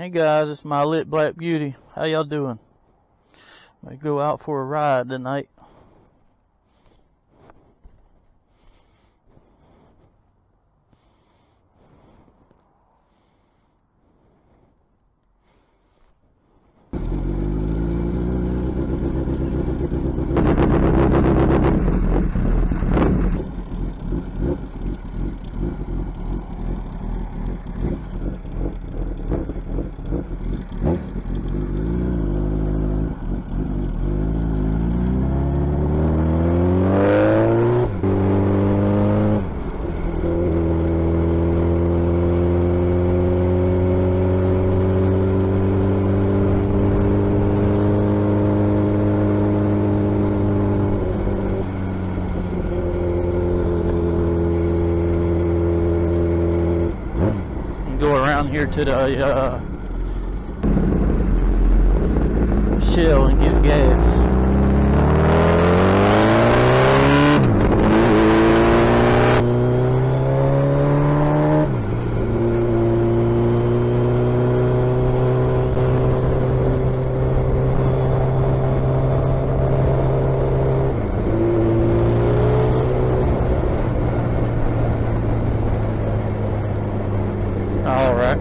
Hey guys, it's my lit black beauty. How y'all doing? May go out for a ride tonight. Go around here to the Shell and get gas. All right.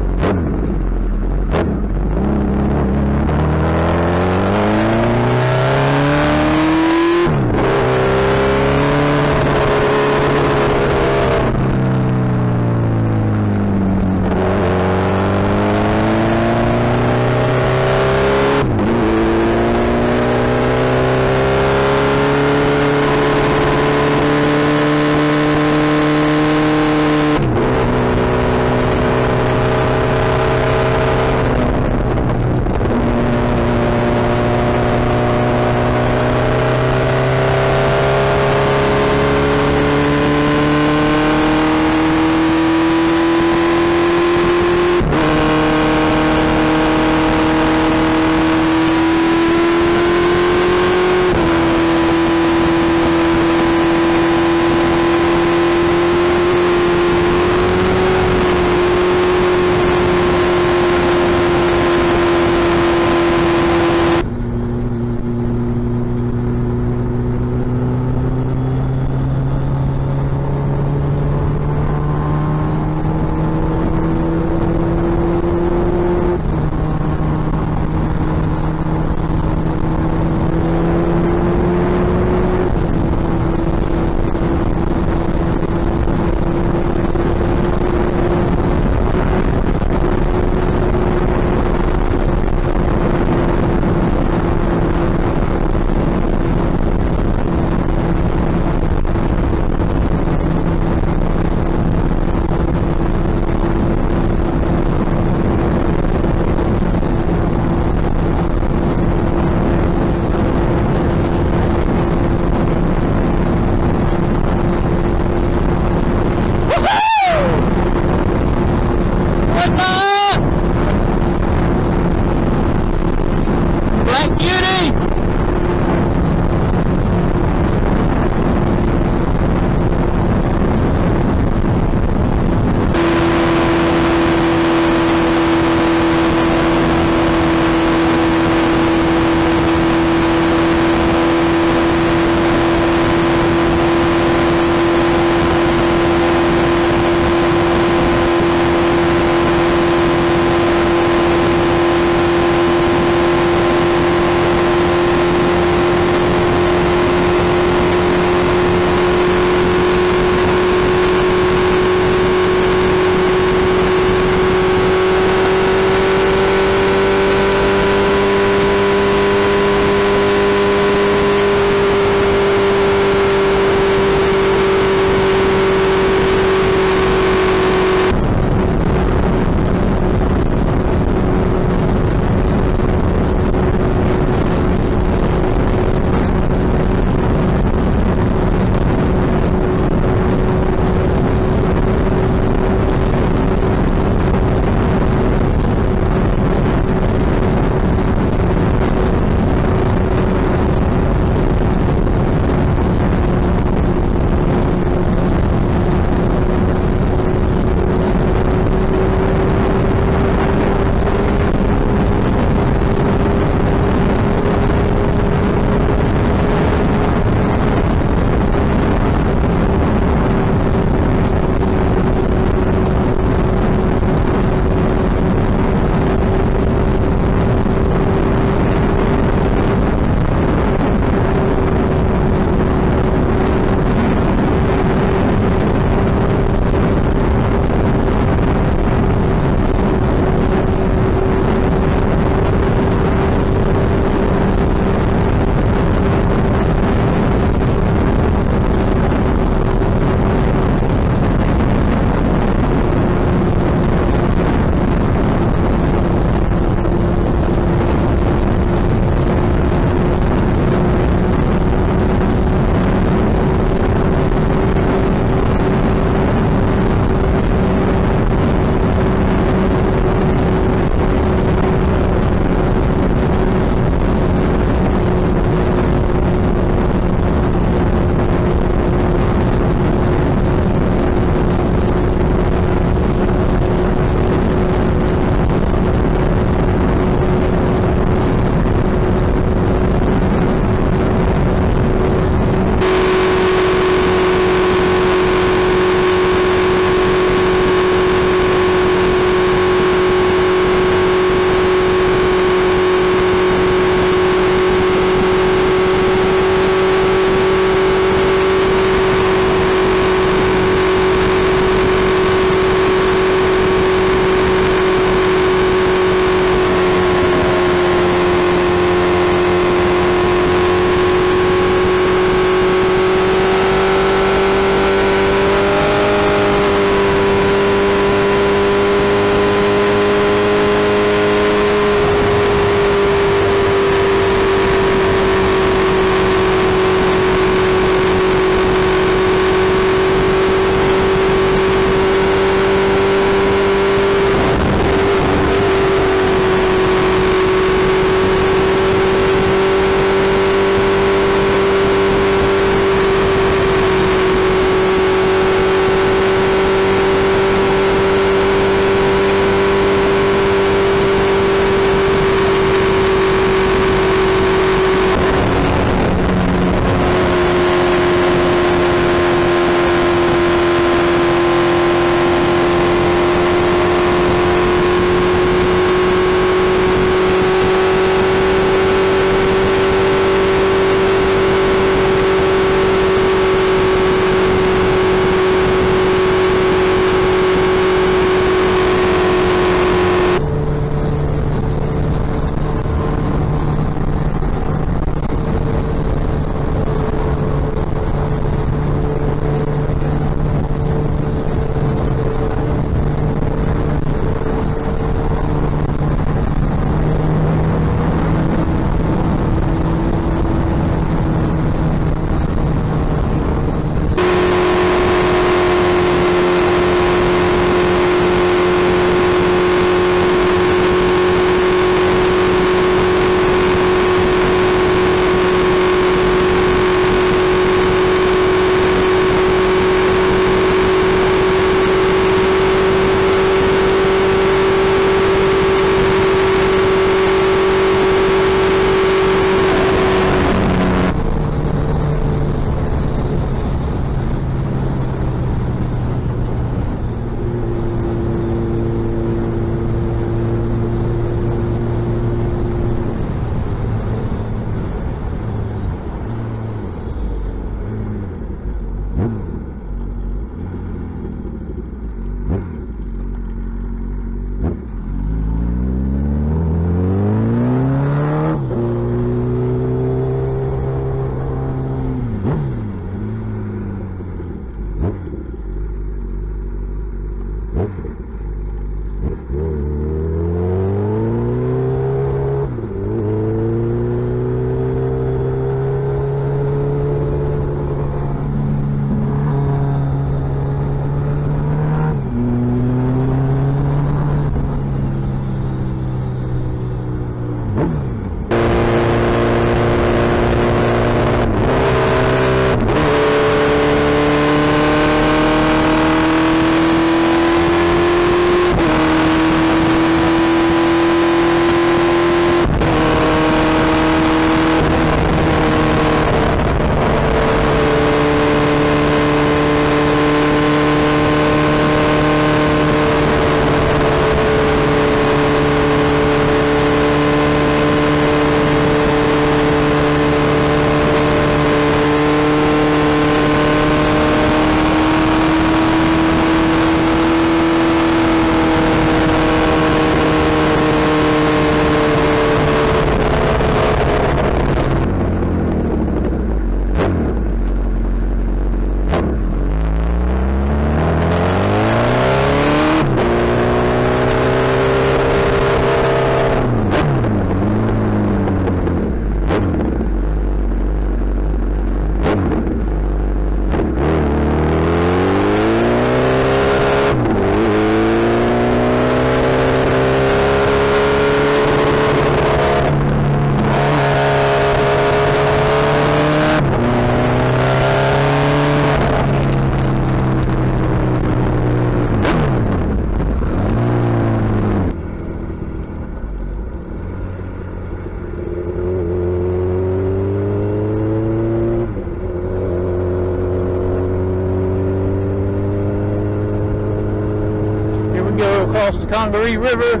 go across the Congaree River.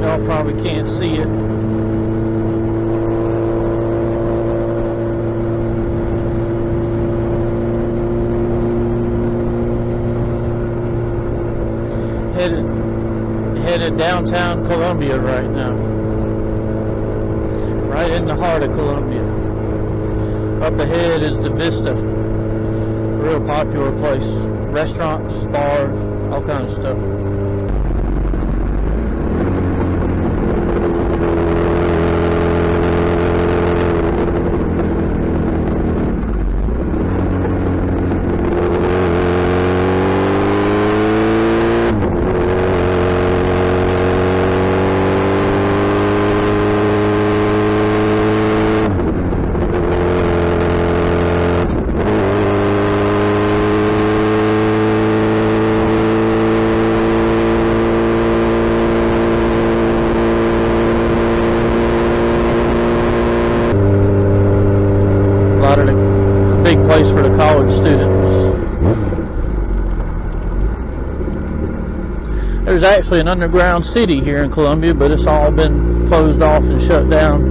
Y'all probably can't see it. Headed downtown Columbia right now. Right in the heart of Columbia. Up ahead is the Vista. Real popular place. Restaurants, bars, all kinds of stuff. Big place for the college students. There's actually an underground city here in Columbia, but it's all been closed off and shut down.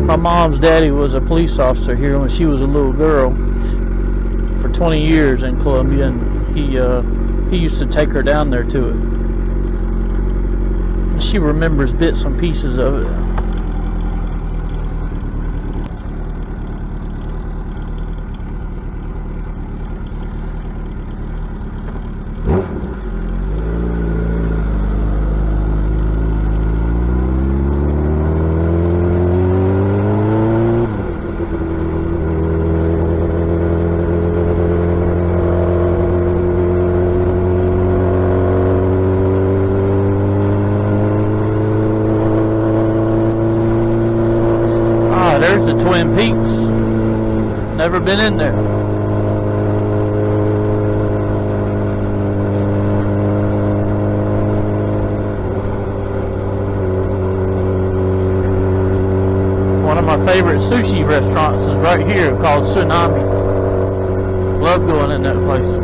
My mom's daddy was a police officer here when she was a little girl for 20 years in Columbia, and he used to take her down there to it. And she remembers bits and pieces of it. There's the Twin Peaks. Never been in there. One of my favorite sushi restaurants is right here called Tsunami. Love going in that place.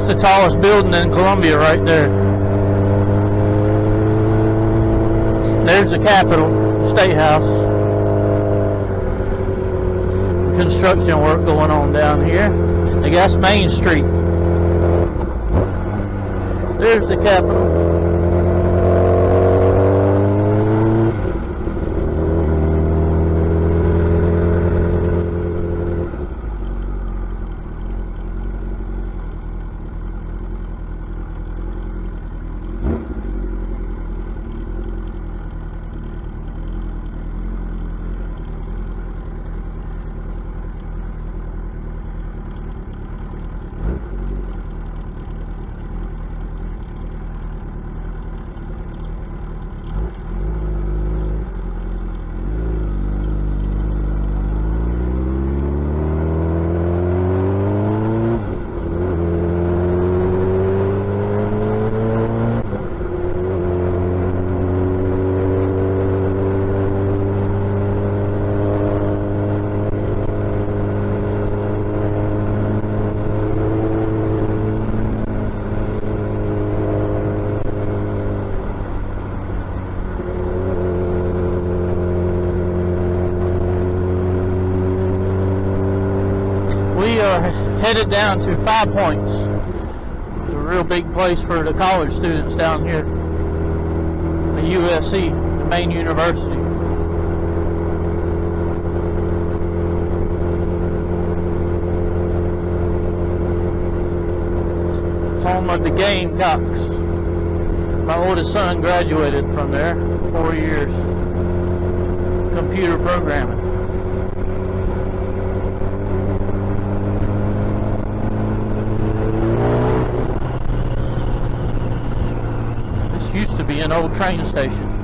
That's the tallest building in Columbia right there. There's the Capitol, State House. Construction work going on down here. I guess Main Street. There's the Capitol. We are headed down to 5 Points. It's a real big place for the college students down here. The USC, the main university. Home of the Gamecocks. My oldest son graduated from there, 4 years. Computer programming. Used to be an old train station.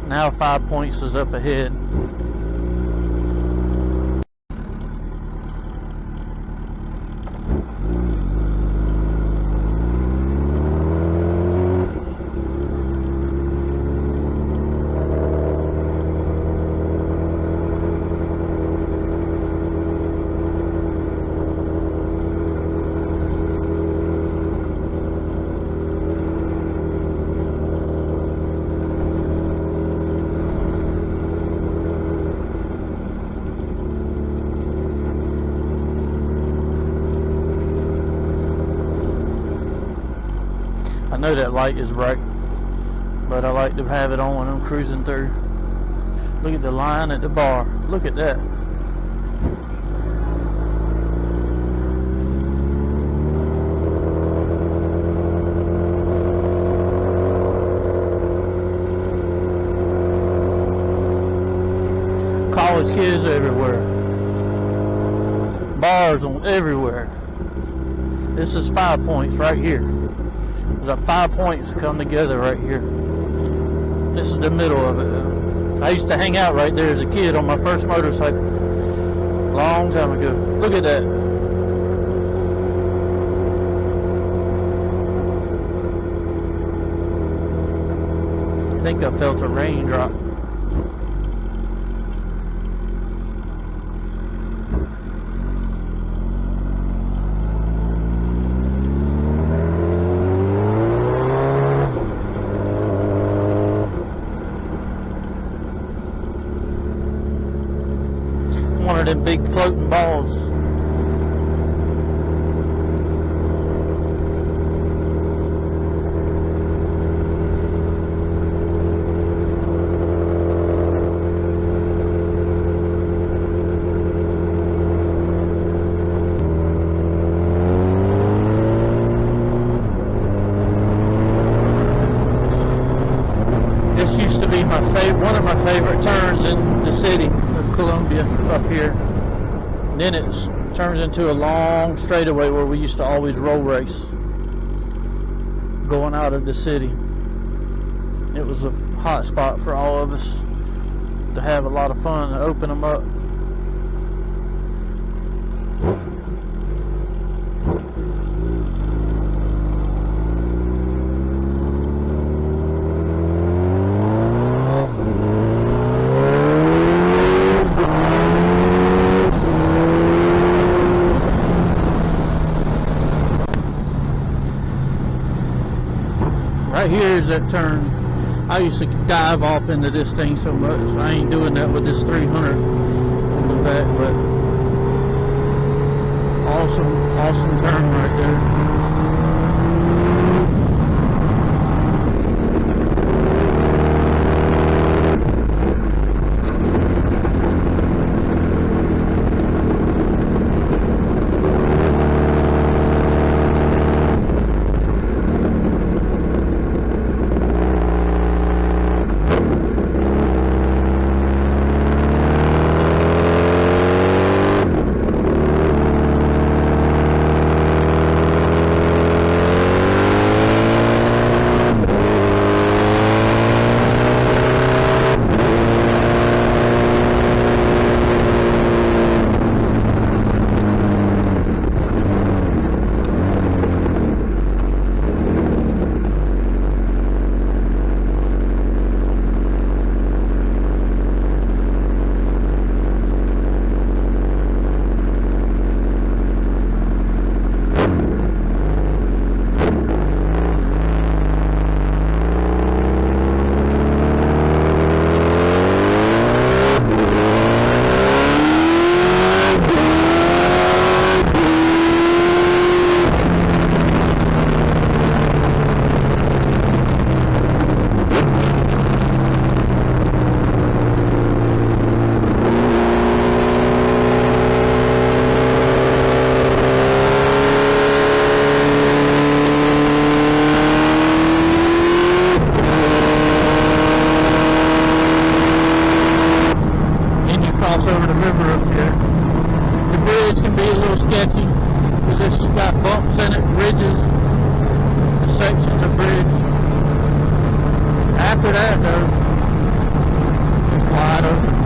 Now 5 Points is up ahead. I know that light is bright, but I like to have it on when I'm cruising through. Look at the line at the bar. Look at that. College kids everywhere. Bars on everywhere. This is 5 Points right here. The 5 Points come together right here. This is the middle of it. I used to hang out right there as a kid on my first motorcycle. Long time ago. Look at that. I think I felt a raindrop. One of them big floating balls. This used to be one of my favorite turns in the city of Columbia up here. And then it turns into a long straightaway where we used to always roll race going out of the city. It was a hot spot for all of us to have a lot of fun and open them up. Right here is that turn. I used to dive off into this thing so much. I ain't doing that with this 300 on the back, but awesome turn right there. Over the river up here. The bridge can be a little sketchy because this has got bumps in it, ridges, the sections of bridge. After that though, it's wide open.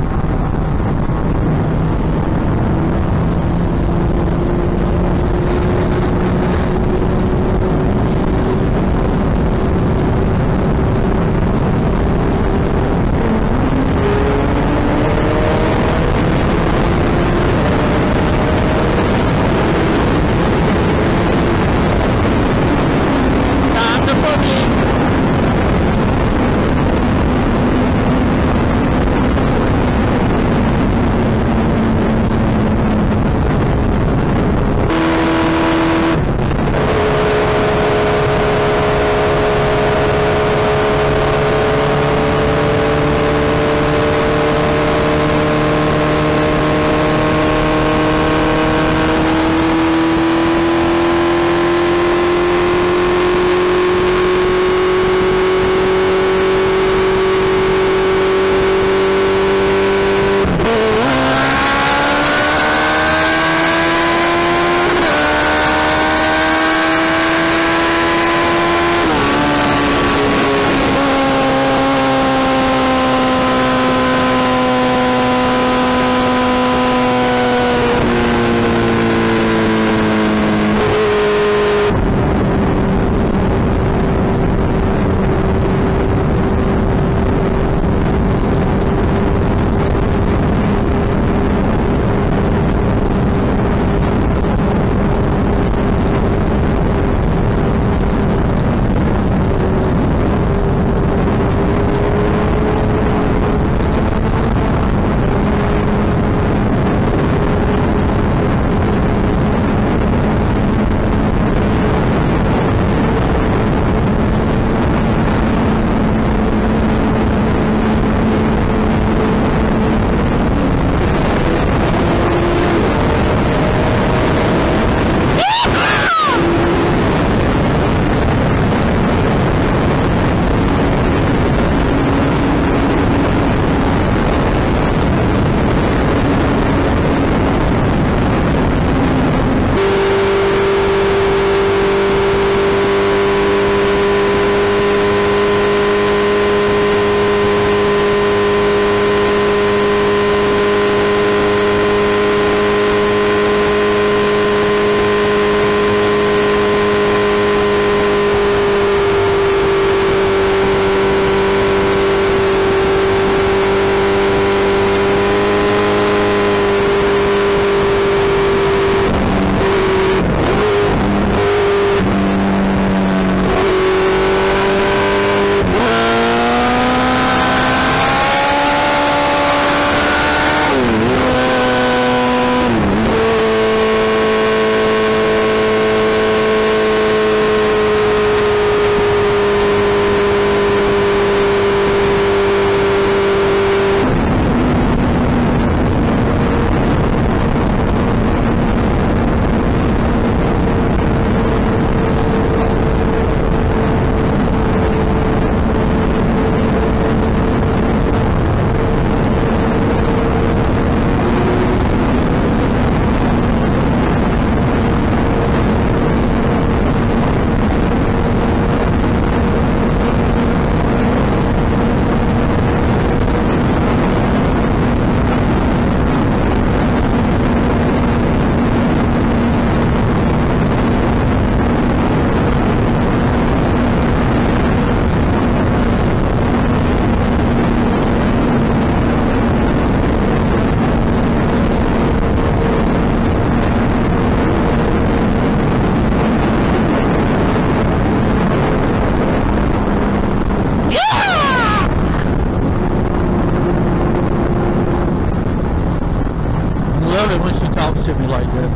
love it when she talks to me like that.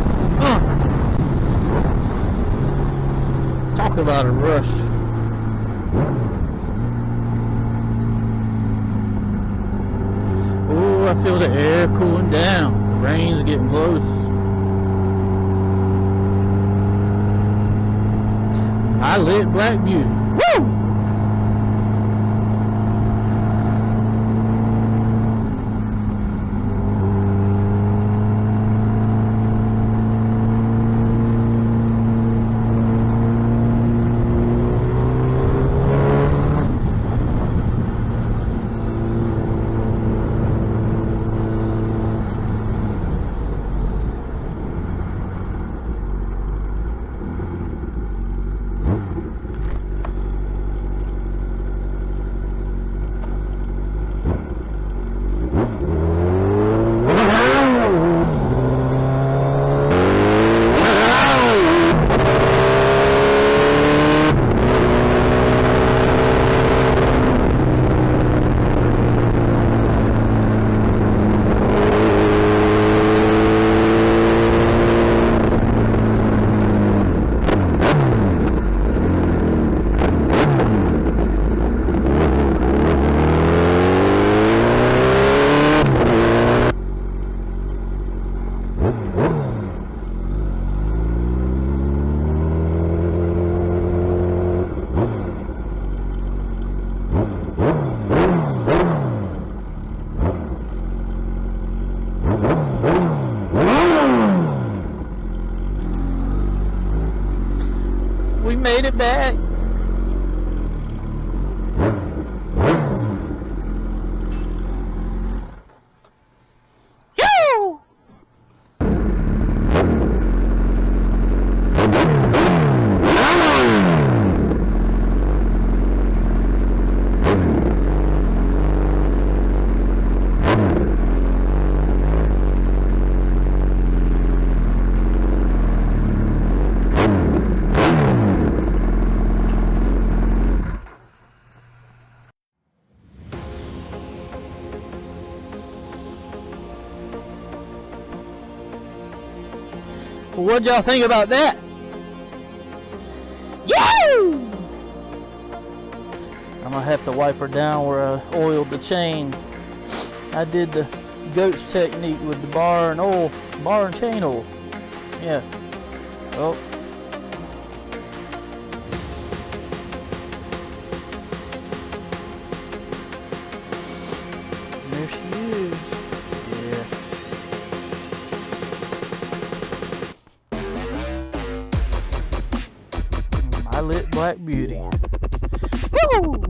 Talk about a rush. Oh, I feel the air cooling down. The rain's getting close. I lit Black Beauty. Woo! We made it back. Yoo! Well, what'd y'all think about that? Yoo! I'm gonna have to wipe her down where I oiled the chain. I did the goat's technique with the bar and chain oil. Yeah. Oh. There she is. Yeah. I lit Black Beauty. Woo!